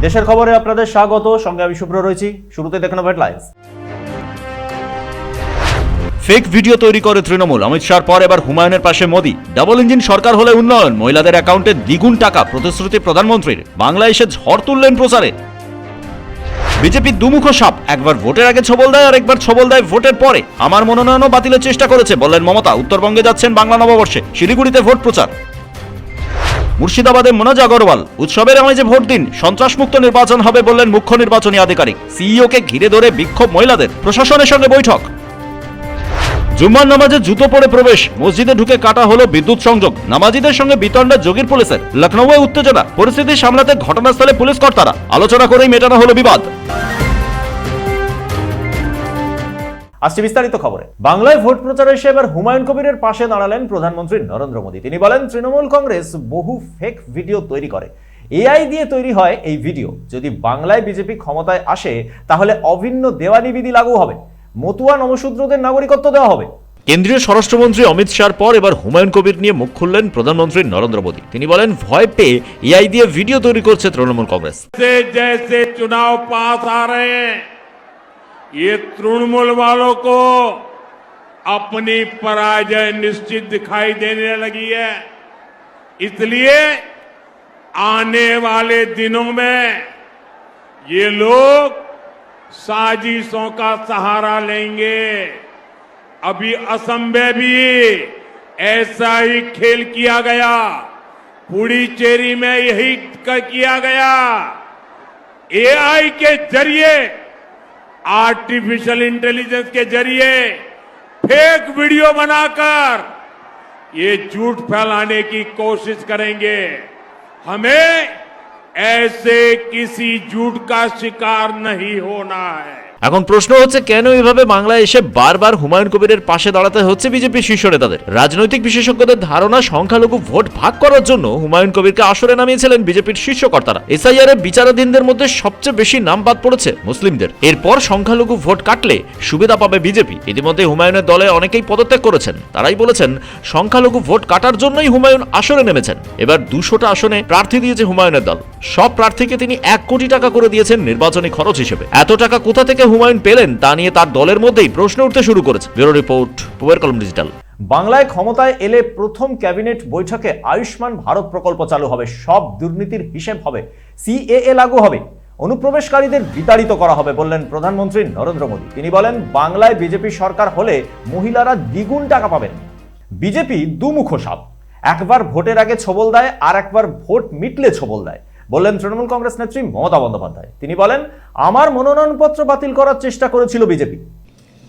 দেশের খবরে আপনাদের স্বাগত, সঙ্গে আমি শুভ্র রয়েছি। শুরুতে দেখে নেব হেডলাইন্স। ফেক ভিডিও তৈরি করে তৃণমূল, অমিত শাহর পর এবার হুমায়ুনের পাশে মোদি। ডাবল ইঞ্জিন সরকার হলে উন্নয়ন, মহিলাদের অ্যাকাউন্টে দ্বিগুণ টাকা, প্রতিশ্রুতি প্রধানমন্ত্রীর। বাংলায় এসে ঝড় তুললেন প্রচারে। বিজেপির দুমুখ সাপ, একবার ভোটের আগে ছবল দেয় আর একবার ছবল দেয় ভোটের পরে। আমার মনোনয়নও বাতিলের চেষ্টা করেছে বললেন মমতা। উত্তরবঙ্গে যাচ্ছেন বাংলা নববর্ষে, শিলিগুড়িতে ভোট প্রচার। মুর্শিদাবাদে মনোজ আগরওয়াল, উৎসবের আমেজে ভোট দিন, সন্ত্রাসমুক্ত নির্বাচন হবে বললেন মুখ্য নির্বাচনী আধিকারিক। সিইওকে ঘিরে ধরে বিক্ষোভ মহিলাদের, প্রশাসনের সঙ্গে বৈঠক। জুম্মার নামাজে জুতো পরে প্রবেশ, মসজিদে ঢুকে কাটা হলো বিদ্যুৎ সংযোগ। নামাজিদের সঙ্গে বিতণ্ডা যোগীর পুলিশের। লখনৌয়ে উত্তেজনা, পরিস্থিতি সামলাতে ঘটনাস্থলে পুলিশ কর্তারা। আলোচনা করেই মেটানো হলো বিবাদ। আসছে বিস্তারিত খবরে। বাংলায় ভোট প্রচারে এসে এবার হুমায়ুন কবিরের পাশে দাঁড়ালেন প্রধানমন্ত্রী নরেন্দ্র মোদী। তিনি বলেন, তৃণমূল কংগ্রেস বহু ফেক ভিডিও তৈরি করে, এআই দিয়ে তৈরি হয় এই ভিডিও। যদি বাংলায় বিজেপি ক্ষমতায় আসে তাহলে অভিন্ন দেওয়ানি বিধি লাগু হবে, মতুয়া নমশূদ্রদের নাগরিকত্ব দেওয়া হবে। কেন্দ্রীয় স্বরাষ্ট্রমন্ত্রী অমিত শাহর পর এবার হুমায়ুন কবির নিয়ে মুখ খুললেন প্রধানমন্ত্রী নরেন্দ্র মোদী। তিনি বলেন, ভয় পেয়ে এআই দিয়ে ভিডিও তৈরি করছে তৃণমূল কংগ্রেস। जैसे चुनाव पास आ रहे हैं, ये तृणमूल वालों को अपनी पराजय निश्चित दिखाई देने लगी है। इसलिए आने वाले दिनों में ये लोग साजिशों का सहारा लेंगे। अभी असम में भी ऐसा ही खेल किया गया, पुडुचेरी में यही किया गया। एआई के जरिए, आर्टिफिशियल इंटेलिजेंस के जरिए फेक वीडियो बनाकर ये झूठ फैलाने की कोशिश करेंगे। हमें ऐसे किसी झूठ का शिकार नहीं होना है। এখন প্রশ্ন হচ্ছে, কেন এইভাবে বাংলায় এসে বারবার হুমায়ুন কবিরের পাশে দাঁড়াতে হচ্ছে বিজেপির শীর্ষ নেতাদের? রাজনৈতিক বিশেষজ্ঞদের ধারণা, সংখ্যালঘু ভোট ভাগ করার জন্য হুমায়ুন কবিরকে আসরে নামিয়েছিলেন বিজেপির শীর্ষ কর্তারা। এসআইআর এ বিচারাধীনদের মধ্যে সবচেয়ে বেশি নাম বাদ পড়েছে মুসলিমদের। এরপর সংখ্যালঘু ভোট কাটলে সুবিধা পাবে বিজেপি। ইতিমধ্যে হুমায়ুনের দলে অনেকেই পদত্যাগ করেছেন। তারাই বলেছেন, সংখ্যালঘু ভোট কাটার জন্যই হুমায়ুন আসরে নেমেছেন। এবার 200টা আসনে প্রার্থী দিয়েছে হুমায়ুনের দল। সব প্রার্থীকে তিনি 1 কোটি টাকা করে দিয়েছেন নির্বাচনী খরচ হিসেবে। এত টাকা কোথা থেকে হুমায়ুন পেলেন তা নিয়ে তার দলের মধ্যেই প্রশ্ন উঠতে শুরু করেছে। ব্যুরো রিপোর্ট, পুয়ের কলম ডিজিটাল। বাংলায় ক্ষমতায় এলে প্রথম ক্যাবিনেট বৈঠকে আয়ুষ্মান ভারত প্রকল্প চালু হবে, সব দুর্নীতির হিসেব হবে, সিএএ লাগু হবে, অনুপ্রবেশকারীদের বিতাড়িত করা হবে বললেন প্রধানমন্ত্রী নরেন্দ্র মোদী। তিনি বলেন, বাংলায় বিজেপি সরকার হলে মহিলারা দ্বিগুণ টাকা পাবেন। বিজেপি দুমুখ সাপ, একবার ভোটের আগে ছবল দেয় আর একবার ভোট মিটলে ছবল দেয় বললেন তৃণমূল কংগ্রেস নেত্রী মমতা বন্দ্যোপাধ্যায়। তিনি বলেন, আমার মনোনয়নপত্র বাতিল করার চেষ্টা করেছিল বিজেপি।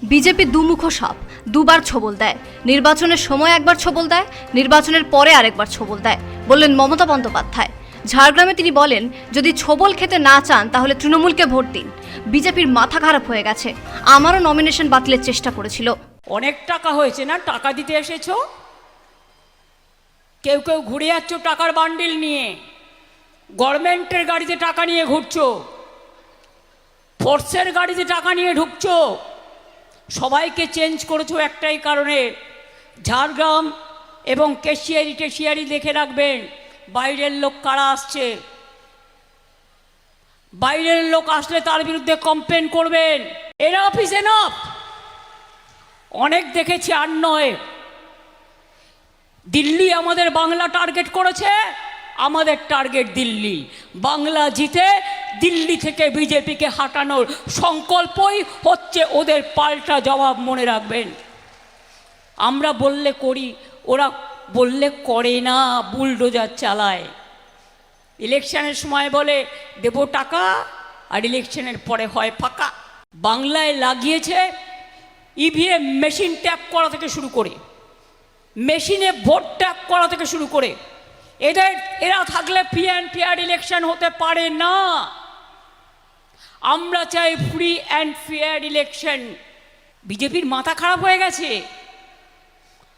বিজেপি দুমুখ সাপ, দুবার ছবল দেয়। নির্বাচনের সময় একবার ছবল দেয়, নির্বাচনের পরে আরেকবার ছবল দেয় বললেন মমতা বন্দ্যোপাধ্যায়। ঝাড়গ্রামে তিনি বলেন, যদি ছবল খেতে না চান তাহলে তৃণমূলকে ভোট দিন। বিজেপির মাথা খারাপ হয়ে গেছে, আমারও নমিনেশন বাতিলের চেষ্টা করেছিল। অনেক টাকা হয়েছে না, টাকা দিতে এসেছো। কেউ কেউ ঘুরে যাচ্ছ টাকার বান্ডিল নিয়ে, গভর্নমেন্টের গাড়িতে টাকা নিয়ে ঘুরছো, ফোর্সের গাড়িতে টাকা নিয়ে ঢুকছো। সবাইকে চেঞ্জ করেছো একটাই কারণে, ঝাড়গ্রাম এবং কেশিয়ারি দেখে রাখবেন বাইরের লোক কারা আসছে। বাইরের লোক আসলে তার বিরুদ্ধে কমপ্লেন করবেন। এনাফ ইজ এনাফ, অনেক দেখেছি আর নয়। দিল্লি আমাদের বাংলা টার্গেট করেছে, আমাদের টার্গেট দিল্লি। বাংলা জিতে দিল্লি থেকে বিজেপিকে হাঁটানোর সংকল্পই হচ্ছে ওদের পাল্টা জবাব, মনে রাখবেন। আমরা বললে করি, ওরা বললে করে না, বুলডোজার চালায়। ইলেকশনের সময় বলে দেব টাকা, আর ইলেকশনের পরে হয় ফাঁকা। বাংলায় লাগিয়েছে ইভিএম মেশিন ট্যাপ করা থেকে শুরু করে, মেশিনে ভোট ট্যাপ করা থেকে শুরু করে। এরা থাকলে ফ্রি অ্যান্ড ফেয়ার ইলেকশন হতে পারে না। আমরা চাই ফ্রি অ্যান্ড ফেয়ার ইলেকশন। বিজেপির মাথা খারাপ হয়ে গেছে,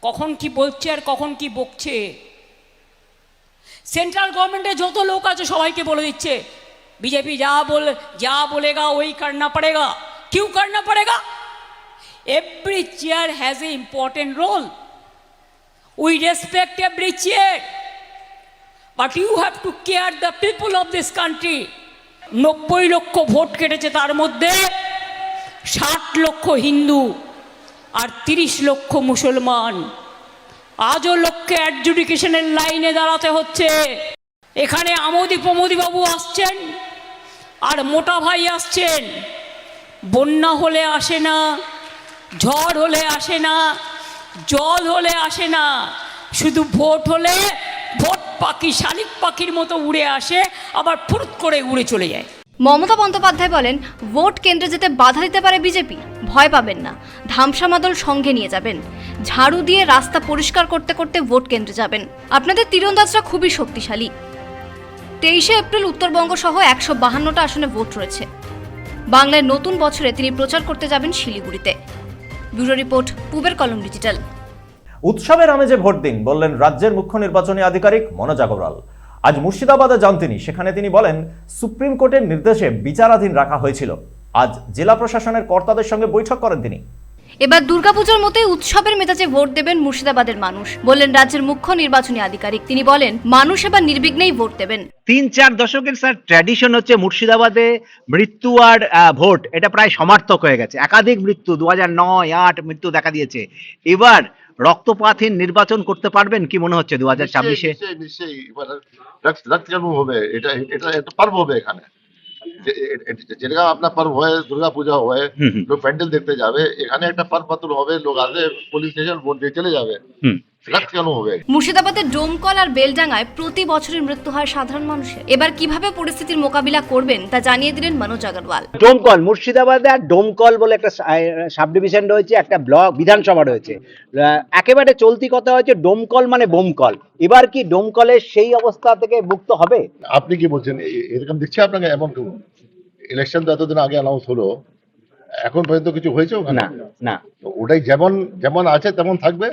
কখন কি বলছে আর কখন কি বকছে। সেন্ট্রাল গভর্নমেন্টে যত লোক আছে সবাইকে বলে দিচ্ছে, बीजेपी जा बोलेगा वही करना पड़ेगा। क्यों करना पड़ेगा? Every chair has an important role. We respect every chair, but you have to care the people of this country. 90 লক্ষ ভোট কেটেছে, তার মধ্যে 60 লক্ষ হিন্দু আর 30 লক্ষ মুসলমান। আজও লোককে অ্যাডজুডিকেশনের লাইনে দাঁড়াতে হচ্ছে। এখানে আমোদি প্রমোদি বাবু আসছেন আর মোটা ভাই আসছেন। বন্যা হলে আসে না, ঝড় হলে আসে না, জল হলে আসে না, শুধু ভোট হলে ভোট পাখি শালিক পাখির মতো উড়ে আসে, আবার ফুরুত করে উড়ে চলে যায়। মমতা বন্দ্যোপাধ্যায় বলেন, ভোট কেন্দ্রে যেতে বাধা দিতে পারে বিজেপি, ভয় পাবেন না, ধামসা মাদল সঙ্গে নিয়ে যাবেন, ঝাড়ু দিয়ে রাস্তা পরিষ্কার করতে করতে ভোট কেন্দ্রে যাবেন। আপনাদের তীরন্দাজরা খুবই শক্তিশালী। 23শে এপ্রিল উত্তরবঙ্গ সহ 152টা আসনে ভোট রয়েছে। বাংলার নতুন বছরে তিনি প্রচার করতে যাবেন শিলিগুড়িতে। ব্যুরো রিপোর্ট, পূবের কলম ডিজিটাল। উৎসবের আমেজে ভোট দিন বললেন রাজ্যের মুখ্য নির্বাচনী আধিকারিক মনোজ আগরওয়াল। আজ মুর্শিদাবাদে যান তিনি, সেখানে তিনি বলেন সুপ্রিম কোর্টের নির্দেশে বিচারাধীন রাখা হয়েছিল। আজ জেলা প্রশাসনের কর্তাদের সঙ্গে বৈঠক করেন তিনি। এবার দুর্গাপূজার মতোই উৎসবের মেজাজে ভোট দেবেন মুর্শিদাবাদের মানুষ, বললেন রাজ্যের মুখ্য নির্বাচনী আধিকারিক। তিনি বলেন, মানুষ এবার নির্বিঘ্নেই ভোট দেবেন। 3-4 দশকের স্যার ট্র্যাডিশন হচ্ছে মুর্শিদাবাদে মৃত্যু আর ভোট, এটা প্রায় সমার্থক হয়ে গেছে। একাধিক মৃত্যু 2009-8 মৃত্যু দেখা দিয়েছে। এবার রক্তপাতহীন নির্বাচন করতে পারবেন কি মনে হচ্ছে 2026-এ? নিশ্চয়ই রক্ত জন্ম হবে, এটা এটা একটা पर्व হবে এখানে। যেটা আপনার पर्व হয়, দুর্গা পূজা হয়, লোক প্যান্ডেল দেখতে যাবে, এখানে একটা पर्व পাতল হবে, লোক আসবে পুলিশ স্টেশন ভোট দিয়ে চলে যাবে। রক্ত জন্ম হবে। মুর্শিদাবাদের ডোমকল আর বেলডাঙ্গায় প্রতি বছরের মৃত্যু হয় সাধারণ মানুষের। এবার কিভাবে পরিস্থিতির মোকাবিলা করবেন তা জানিয়ে দিলেন মনোজ আগরওয়াল। ডোমকল, মুর্শিদাবাদে আর ডোমকল বলে একটা সাব ডিভিশন রয়েছে, একটা ব্লক বিধানসভা রয়েছে। একেবারে চলতি কথা হচ্ছে ডোমকল মানে বোমকল। এবার কি ডোমকলের সেই অবস্থা থেকে মুক্ত হবে? আপনি কি বলছেন? এরকম দিচ্ছে আপনাকে? এমন ইলেকশন তো এতদিন আগে অ্যানাউন্স হলো, এখন পর্যন্ত কিছু হয়েছে ওখানে? না না, ওটাই যেমন যেমন আছে তেমন থাকবে,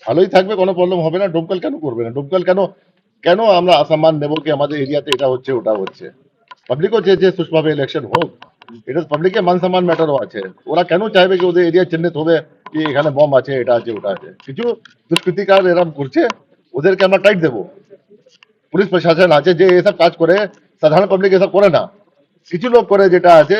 ভালোই থাকবে, কোনো প্রবলেম হবে না। ডোমকল কেন করবে না? ডোমকল কেন কেন আমরা আসামান নেব কি আমাদের এরিয়াতে এটা হচ্ছে ওটা হচ্ছে? পাবলিকও যে সুষ্ঠুভাবে ইলেকশন হোক, এটা পাবলিকের মান সম্মান ম্যাটারও আছে। ওরা কেন চাইবে কি ওদের এরিয়া চিহ্নিত হবে কি এখানে বম আছে, এটা আছে ওটা আছে? কিছু দুষ্কৃতিকার এরকম করছে, ওদেরকে আমরা টাইট দেবো। পুলিশ প্রশাসন আছে যে এসব কাজ করে, সাধারণ পাবলিক এসব করে না। কিছু লোক করে যেটা আছে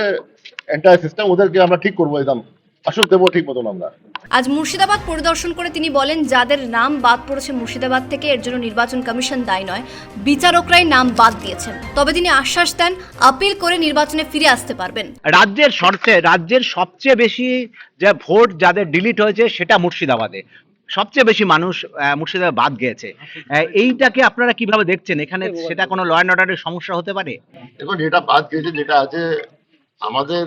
এন্টায়ার সিস্টেম, ওদেরকে আমরা ঠিক করবো, একদম আসল দেবো ঠিক মতন আমরা। আজ মুর্শিদাবাদ পরিদর্শন করে তিনি বলেন, যাদের নাম বাদ পড়েছে মুর্শিদাবাদ থেকে, এর জন্য নির্বাচন কমিশন দায়ী নয়, বিচারকরাই নাম বাদ দিয়েছেন। তবে তিনি আশ্বাস দেন, আপিল করে নির্বাচনে ফিরে আসতে পারবেন। রাজ্যের সবচেয়ে বেশি যে ভোট যাদের ডিলিট হয়েছে সেটা মুর্শিদাবাদে। সবচেয়ে বেশি মানুষ মুর্শিদাবাদ বাদ গিয়েছে। এইটাকে আপনারা কিভাবে দেখছেন? এখানে সেটা কোনো ল অ্যান্ড অর্ডারের সমস্যা হতে পারে? দেখুন, যেটা বাদ গেছে, যেটা আছে আমাদের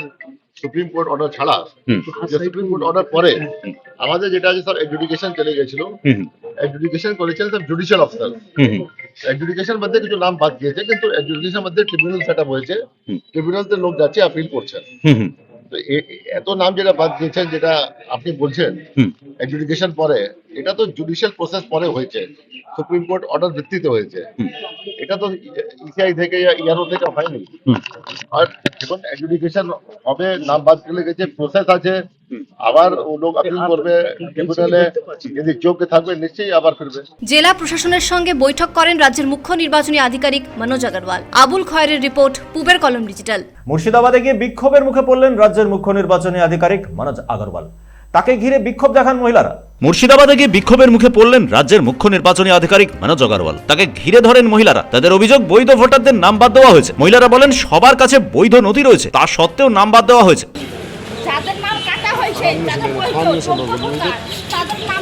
সুপ্রিম কোর্ট অর্ডার ছাড়া, যে সুপ্রিম কোর্ট অর্ডার পরে আমাদের যেটা আছে সব এডজুডিকেশন চলে গেছিল। এডজুডিকেশন করেছেন সব জুডিশিয়াল অফিসার। এডজুডিকেশন মধ্যে কিছু নাম বাদ গিয়েছে, কিন্তু এডজুডিকেশন মধ্যে ট্রিবিউনাল সেট আপ হয়েছে, ট্রিবিউনালতে লোক যাচ্ছে আপিল করছেন। তো এত নাম যেটা বাদ দিয়েছেন, যেটা আপনি বলছেন এডজুডিকেশন পরে, এটা তো জুডিশিয়াল প্রসেস পরে হয়েছে, সুপ্রিম কোর্ট অর্ডার ভিত্তিতে হয়েছে। এটা তো ইসিআই থেকে ইয়ারও থেকে হয়নি। আর যখন এডজুডিকেশন হবে, নাম বাদ চলে গেছে, প্রসেস আছে, আবার ও লোক আপিল করবে ট্রিবিউনালে, যদি যোগ্য থাকবে নিশ্চয়ই আবার ফিরবে। জেলা প্রশাসনের সঙ্গে বৈঠক করেন রাজ্যের মুখ্য নির্বাচনী আধিকারিক মনোজ আগরওয়াল। আবুল খয়েরের রিপোর্ট, পূবের কলম ডিজিটাল। মুর্শিদাবাদে গিয়ে বিক্ষোভের মুখে পড়লেন রাজ্যের মুখ্য নির্বাচনী আধিকারিক মনোজ আগরওয়াল। তাকে ঘিরে বিক্ষোভ দেখান মহিলারা। মুর্শিদাবাদে গিয়ে বিক্ষোভের মুখে পড়লেন রাজ্যের মুখ্য নির্বাচনী আধিকারিক মনোজ আগরওয়াল। তাকে ঘিরে ধরেন মহিলারা। তাদের অভিযোগ, বৈধ ভোটারদের নাম বাদ দেওয়া হয়েছে। মহিলারা বলেন, সবার কাছে বৈধ নথি রয়েছে, তা সত্ত্বেও নাম বাদ দেওয়া হয়েছে। যাদের নাম কাটা হয়েছে, যাদের বৈধ যোগ্য ভোটার, তাদের নাম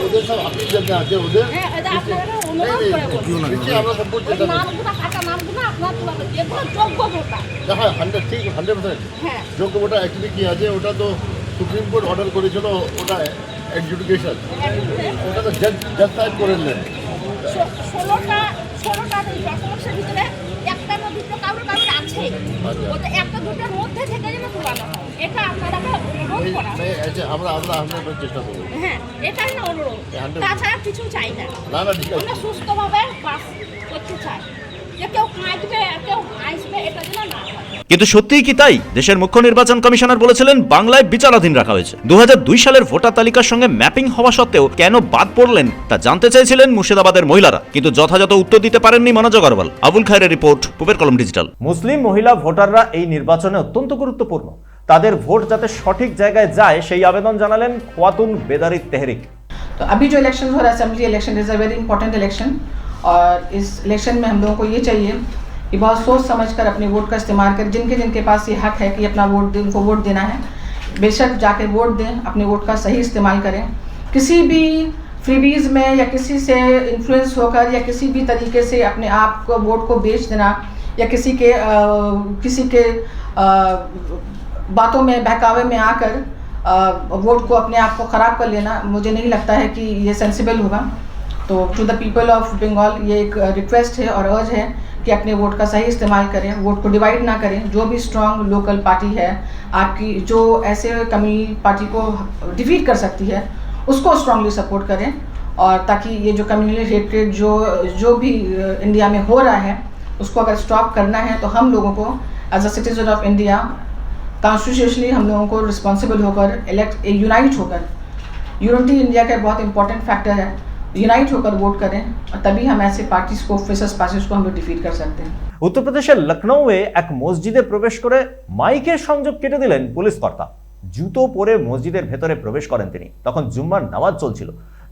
ওদের সব আপিল যেটা আছে ওদের হ্যাঁ, এটা আপনারা অনুরোধ করে বলুন। নিশ্চয়ই আমরা সাপোর্ট ওই যেটা নামগুলো কাটা নামগুলো আপনার তুলাবেন, যেগুলো যোগ্য ভোটার। হ্যাঁ 100% হ্যাঁ, যোগ্য ভোটার অ্যাকচুয়ালি কি আছে, ওটা তো সুপ্রিম কোর্ট অর্ডার করেছিল, ওটা এডজুডিকেশন, ওটা তো জাজ সাহেব করে নিলেন। 16টা ডকুমেন্টসের ভিতরে একটা না দুটো কারোর আছে, ওটা একটা দুটোর মধ্যে থেকে যেন তুলানো হয়। এটা আপনারা অনুরোধ করা। আমরা চেষ্টা করবো। হ্যাঁ, এটাই না অনুরোধ, 100% তাছাড়া কিছু চাই না। না ঠিক আছে। আমরা সুস্থভাবে বাস করতে চাই। যে কেউ কাঁদবে আর কেউ হাসবে এটা যেন না হয়। কিন্তু সত্যিই কি তাই? দেশের মুখ্য নির্বাচন কমিশনার বলেছিলেন বাংলায় বিচারাধীন রাখা হয়েছে। 2002 সালের ভোটার তালিকার সঙ্গে ম্যাপিং হওয়া সত্ত্বেও কেন বাদ পড়লেন তা জানতে চাইছিলেন মুর্শিদাবাদের মহিলারা, কিন্তু যথাযথ উত্তর দিতে পারেননি মনোজ আগরওয়াল। আবুল খায়ের রিপোর্ট, পূবের কলম ডিজিটাল। মুসলিম মহিলা ভোটাররা এই নির্বাচনে অত্যন্ত গুরুত্বপূর্ণ। তাদের ভোট যাতে সঠিক জায়গায় যায় সেই আবেদন জানালেন খোয়াতুন বেদারিত তেহরিক। तो अभी जो इलेक्शन हो रहा है assembly election is a very important election, और इस इलेक्शन में हम लोगों को ये चाहिए कि बहुत सोच समझकर अपने वोट का इस्तेमाल करें। जिनके पास ये हक है कि अपना वोट दें, उनको वोट देना है, बेशक जाकर वोट दें, अपने वोट का सही इस्तेमाल करें। किसी भी फ्रीबीज में या किसी से इन्फ्लुएंस होकर या किसी भी तरीके से अपने आप को वोट को बेच देना या किसी के बातों में बहकावे में आकर वोट को अपने आप को ख़राब कर लेना मुझे नहीं लगता है कि ये सेंसिबल होगा। तो to the people of Bengal ये एक रिक्वेस्ट है और अर्ज है कि अपने वोट का सही इस्तेमाल करें, वोट को डिवाइड ना करें। जो भी स्ट्रॉन्ग लोकल पार्टी है आपकी, जो ऐसे कम्युनल पार्टी को डिफीट कर सकती है, उसको स्ट्रांगली सपोर्ट करें, और ताकि ये जो कम्युनल हेट्रेड जो भी इंडिया में हो रहा है उसको अगर स्टॉप करना है तो हम लोगों को as a citizen of India constitutionally हम लोगों को रिस्पॉन्सिबल होकर यूनाइट होकर, यूनिटी इंडिया का बहुत इंपॉर्टेंट फैक्टर है, यूनाइट होकर वोट करें, और तभी हम ऐसे पार्टीज को फेसस पार्टीज को हम लोग डिफीट कर सकते हैं। উত্তর প্রদেশের লখনৌয়ে এক মসজিদে প্রবেশ করে মাইকের সংযোগ কেটে দিলেন পুলিশ কর্তা। জুতো পরে মসজিদের ভেতরে প্রবেশ করেন তিনি। তখন জুম্মার নামাজ চলছিল।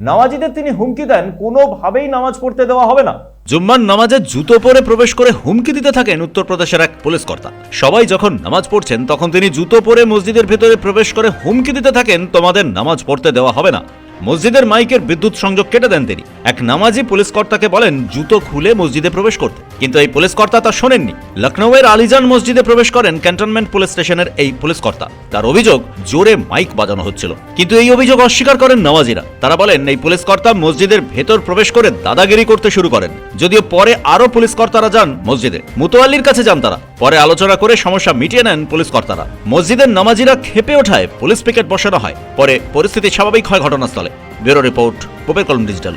নামাজিদের তিনি হুমকি দেন কোনোভাবেই নামাজ পড়তে দেওয়া হবে না। জুম্মার নামাজে জুতো পরে প্রবেশ করে হুমকি দিতে থাকেন উত্তরপ্রদেশের এক পুলিশ কর্তা। সবাই যখন নামাজ পড়ছেন তখন তিনি জুতো পরে মসজিদের ভেতরে প্রবেশ করে হুমকি দিতে থাকেন তোমাদের নামাজ পড়তে দেওয়া হবে না। মসজিদের মাইকের বিদ্যুৎ সংযোগ কেটে দেন তিনি। এক নামাজি পুলিশ কর্তাকে বলেন জুতো খুলে মসজিদে প্রবেশ করতে, কিন্তু এই পুলিশ কর্তা তা শোনেননি। লখনৌয়ের আলিজান মসজিদে প্রবেশ করেন ক্যান্টনমেন্ট পুলিশ স্টেশনের এই পুলিশ কর্তা। তার অভিযোগ জোরে মাইক বাজানো হচ্ছিল, কিন্তু এই অভিযোগ অস্বীকার করেন নামাজিরা। তারা বলেন এই পুলিশ কর্তা মসজিদের ভেতর প্রবেশ করে দাদাগিরি করতে শুরু করেন। যদিও পরে আরো পুলিশ কর্তারা যান মসজিদে, মুতোয়াল্লির কাছে যান তারা। পরে আলোচনা করে সমস্যা মিটিয়ে নেন পুলিশ কর্তারা। মসজিদের নামাজিরা ক্ষেপে ওঠায় পুলিশ পিকেট বসানো হয়। পরে পরিস্থিতি স্বাভাবিক হয় ঘটনাস্থলে। ব্যুরো রিপোর্ট, পূবের কলম ডিজিটাল।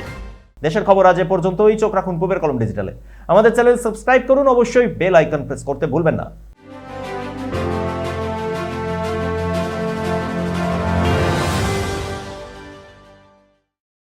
দেশের খবর আজ এ পর্যন্তই। চোখ রাখুন পূবের কলম ডিজিটালে। আমাদের চ্যানেল সাবস্ক্রাইব করুন, অবশ্যই বেল আইকন প্রেস করতে ভুলবেন না।